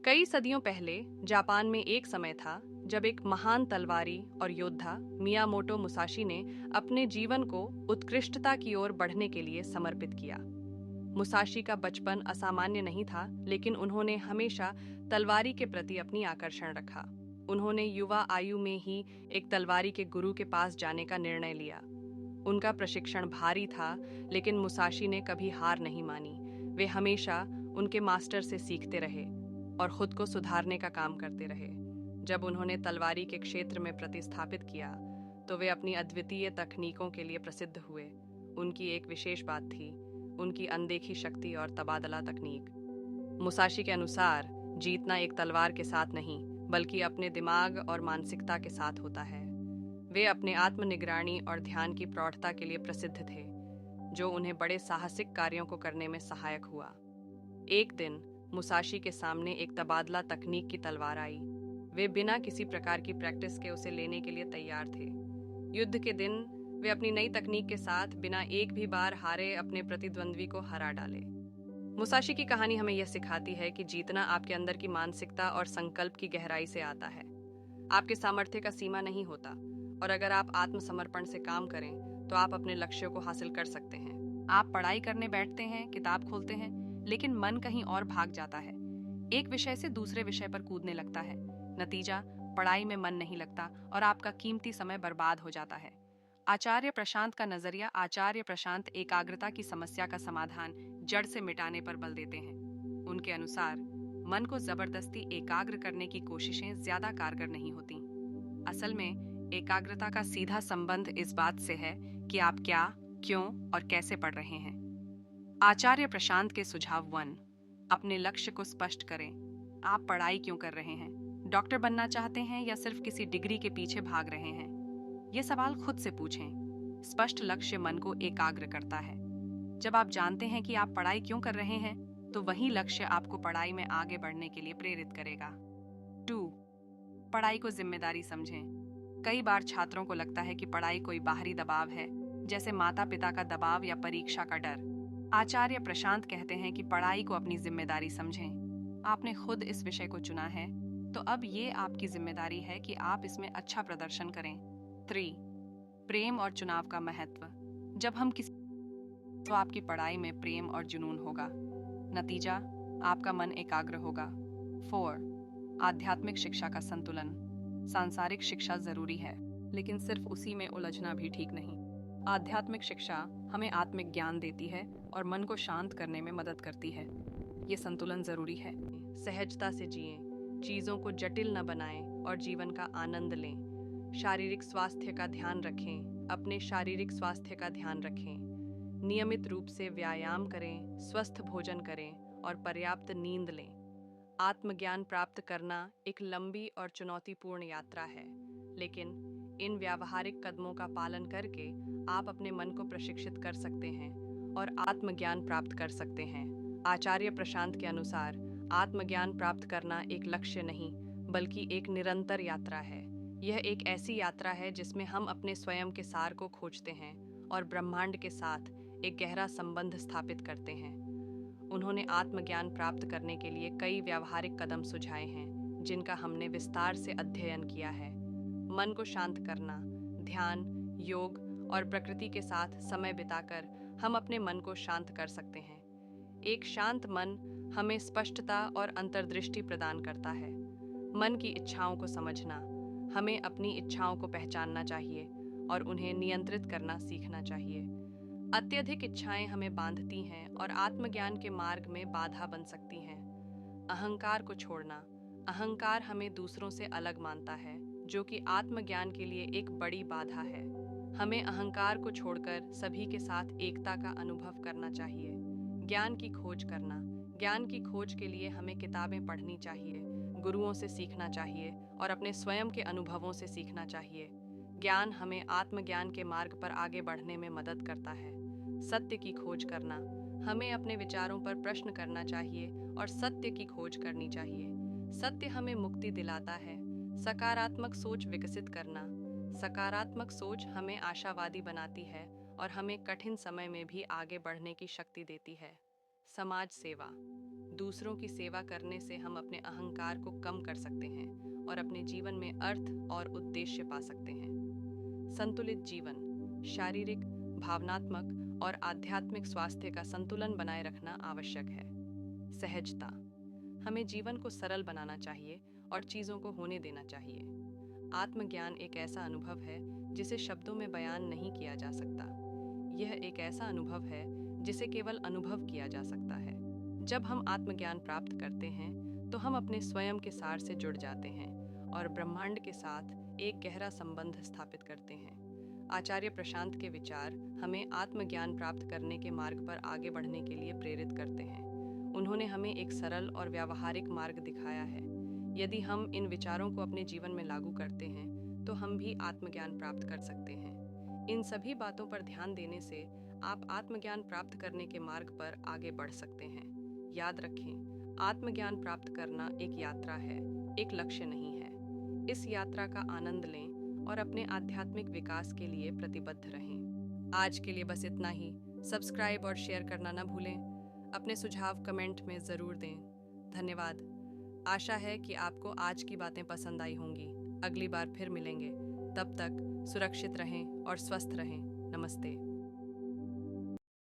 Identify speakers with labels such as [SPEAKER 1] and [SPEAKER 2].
[SPEAKER 1] कई सदियों पहले जापान में एक समय था जब एक महान तलवारी और योद्धा मियामोटो मुसाशी ने अपने जीवन को उत्कृष्टता की ओर बढ़ने के लिए समर्पित किया। मुसाशी का बचपन असामान्य नहीं था, लेकिन उन्होंने हमेशा तलवारी के प्रति अपनी आकर्षण रखा। उन्होंने युवा आयु में ही एक तलवारी के गुरु के पास जाने का निर्णय लिया। उनका प्रशिक्षण भारी था, लेकिन मुसाशी ने कभी हार नहीं मानी। वे हमेशा उनके मास्टर से सीखते रहे और खुद को सुधारने का काम करते रहे। जब उन्होंने तलवारी के क्षेत्र में प्रतिस्थापित किया, तो वे अपनी अद्वितीय तकनीकों के लिए प्रसिद्ध हुए। उनकी एक विशेष बात थी, उनकी अनदेखी शक्ति और तबादला तकनीक। मुसाशी के अनुसार जीतना एक तलवार के साथ नहीं, बल्कि अपने दिमाग और मानसिकता के साथ होता है। वे अपने आत्मनिगरानी और ध्यान की प्रौढ़ता के लिए प्रसिद्ध थे, जो उन्हें बड़े साहसिक कार्यों को करने में सहायक हुआ। एक दिन मुसाशी के सामने एक तबादला तकनीक की तलवार आई। वे बिना किसी प्रकार की प्रैक्टिस के उसे लेने के लिए तैयार थे। युद्ध के दिन वे अपनी नई तकनीक के साथ बिना एक भी बार हारे अपने प्रतिद्वंद्वी को हरा डाले। मुसाशी की कहानी हमें यह सिखाती है कि जीतना आपके अंदर की मानसिकता और संकल्प की गहराई से आता है। आपके सामर्थ्य का सीमा नहीं होता, और अगर आप आत्मसमर्पण से काम करें तो आप अपने लक्ष्यों को हासिल कर सकते हैं। आप पढ़ाई करने बैठते हैं, किताब खोलते हैं, लेकिन मन कहीं और भाग जाता है। एक विषय से दूसरे विषय पर कूदने लगता है। नतीजा, पढ़ाई में मन नहीं लगता और आपका कीमती समय बर्बाद हो जाता है। आचार्य प्रशांत का नजरिया आचार्य प्रशांत एकाग्रता की समस्या का समाधान जड़ से मिटाने पर बल देते हैं। उनके अनुसार मन को जबरदस्ती एकाग्र करने की कोशिशें ज्यादा कारगर नहीं होती। असल में एकाग्रता का सीधा संबंध इस बात से है कि आप क्या, क्यों और कैसे पढ़ रहे हैं। आचार्य प्रशांत के सुझाव 1, अपने लक्ष्य को स्पष्ट करें। आप पढ़ाई क्यों कर रहे हैं? डॉक्टर बनना चाहते हैं या सिर्फ किसी डिग्री के पीछे भाग रहे हैं? ये सवाल खुद से पूछें। स्पष्ट लक्ष्य मन को एकाग्र करता है। जब आप जानते हैं कि आप पढ़ाई क्यों कर रहे हैं, तो वही लक्ष्य आपको पढ़ाई में आगे बढ़ने के लिए प्रेरित करेगा। 2, पढ़ाई को जिम्मेदारी समझें। कई बार छात्रों को लगता है कि पढ़ाई कोई बाहरी दबाव है, जैसे माता पिता का दबाव या परीक्षा का डर। आचार्य प्रशांत कहते हैं कि पढ़ाई को अपनी जिम्मेदारी समझें। आपने खुद इस विषय को चुना है, तो अब ये आपकी जिम्मेदारी है कि आप इसमें अच्छा प्रदर्शन करें। 3, प्रेम और चुनाव का महत्व। जब हम किसी तो आपकी पढ़ाई में प्रेम और जुनून होगा। नतीजा, आपका मन एकाग्र होगा। 4, आध्यात्मिक शिक्षा का संतुलन। सांसारिक शिक्षा जरूरी है, लेकिन सिर्फ उसी में उलझना भी ठीक नहीं। आध्यात्मिक शिक्षा हमें आत्मिक ज्ञान देती है और मन को शांत करने में मदद करती है। ये संतुलन जरूरी है। सहजता से जिएं, चीजों को जटिल न बनाएं और जीवन का आनंद लें। शारीरिक स्वास्थ्य का ध्यान रखें, अपने शारीरिक स्वास्थ्य का ध्यान रखें। नियमित रूप से व्यायाम करें, स्वस्थ भोजन करें और पर्याप्त नींद लें। आत्मज्ञान प्राप्त करना एक लंबी और चुनौतीपूर्ण यात्रा है, लेकिन इन व्यावहारिक कदमों का पालन करके आप अपने मन को प्रशिक्षित कर सकते हैं और आत्मज्ञान प्राप्त कर सकते हैं। आचार्य प्रशांत के अनुसार आत्मज्ञान प्राप्त करना एक लक्ष्य नहीं, बल्कि एक निरंतर यात्रा है। यह एक ऐसी यात्रा है जिसमें हम अपने स्वयं के सार को खोजते हैं और ब्रह्मांड के साथ एक गहरा संबंध स्थापित करते हैं। उन्होंने आत्मज्ञान प्राप्त करने के लिए कई व्यावहारिक कदम सुझाए हैं, जिनका हमने विस्तार से अध्ययन किया है। मन को शांत करना, ध्यान, योग और प्रकृति के साथ समय बिताकर हम अपने मन को शांत कर सकते हैं। एक शांत मन हमें स्पष्टता और अंतर्दृष्टि प्रदान करता है। मन की इच्छाओं को समझना, हमें अपनी इच्छाओं को पहचानना चाहिए और उन्हें नियंत्रित करना सीखना चाहिए। अत्यधिक इच्छाएं हमें बांधती हैं और आत्मज्ञान के मार्ग में बाधा बन सकती हैं। अहंकार को छोड़ना, अहंकार हमें दूसरों से अलग मानता है, जो कि आत्मज्ञान के लिए एक बड़ी बाधा है। हमें अहंकार को छोड़कर सभी के साथ एकता का अनुभव करना चाहिए। ज्ञान की खोज करना, ज्ञान की खोज के लिए हमें किताबें पढ़नी चाहिए, गुरुओं से सीखना चाहिए और अपने स्वयं के अनुभवों से सीखना चाहिए। ज्ञान हमें आत्मज्ञान के मार्ग पर आगे बढ़ने में मदद करता है। सत्य की खोज करना, हमें अपने विचारों पर प्रश्न करना चाहिए और सत्य की खोज करनी चाहिए। सत्य हमें मुक्ति दिलाता है। सकारात्मक सोच विकसित करना, सकारात्मक सोच हमें आशावादी बनाती है और हमें कठिन समय में भी आगे बढ़ने की शक्ति देती है। समाज सेवा, दूसरों की सेवा करने से हम अपने अहंकार को कम कर सकते हैं और अपने जीवन में अर्थ और उद्देश्य पा सकते हैं। संतुलित जीवन, शारीरिक, भावनात्मक और आध्यात्मिक स्वास्थ्य का संतुलन बनाए रखना आवश्यक है। सहजता, हमें जीवन को सरल बनाना चाहिए और चीज़ों को होने देना चाहिए। आत्मज्ञान एक ऐसा अनुभव है जिसे शब्दों में बयान नहीं किया जा सकता। यह एक ऐसा अनुभव है जिसे केवल अनुभव किया जा सकता है। जब हम आत्मज्ञान प्राप्त करते हैं तो हम अपने स्वयं के सार से जुड़ जाते हैं और ब्रह्मांड के साथ एक गहरा संबंध स्थापित करते हैं। आचार्य प्रशांत के विचार हमें आत्मज्ञान प्राप्त करने के मार्ग पर आगे बढ़ने के लिए प्रेरित करते हैं। उन्होंने हमें एक सरल और व्यावहारिक मार्ग दिखाया है। यदि हम इन विचारों को अपने जीवन में लागू करते हैं तो हम भी आत्मज्ञान प्राप्त कर सकते हैं। इन सभी बातों पर ध्यान देने से आप आत्मज्ञान प्राप्त करने के मार्ग पर आगे बढ़ सकते हैं। याद रखें, आत्मज्ञान प्राप्त करना एक यात्रा है, एक लक्ष्य नहीं है। इस यात्रा का आनंद लें और अपने आध्यात्मिक विकास के लिए प्रतिबद्ध रहें। आज के लिए बस इतना ही। सब्सक्राइब और शेयर करना न भूलें। अपने सुझाव कमेंट में ज़रूर दें। धन्यवाद। आशा है कि आपको आज की बातें पसंद आई होंगी। अगली बार फिर मिलेंगे। तब तक सुरक्षित रहें और स्वस्थ रहें। नमस्ते।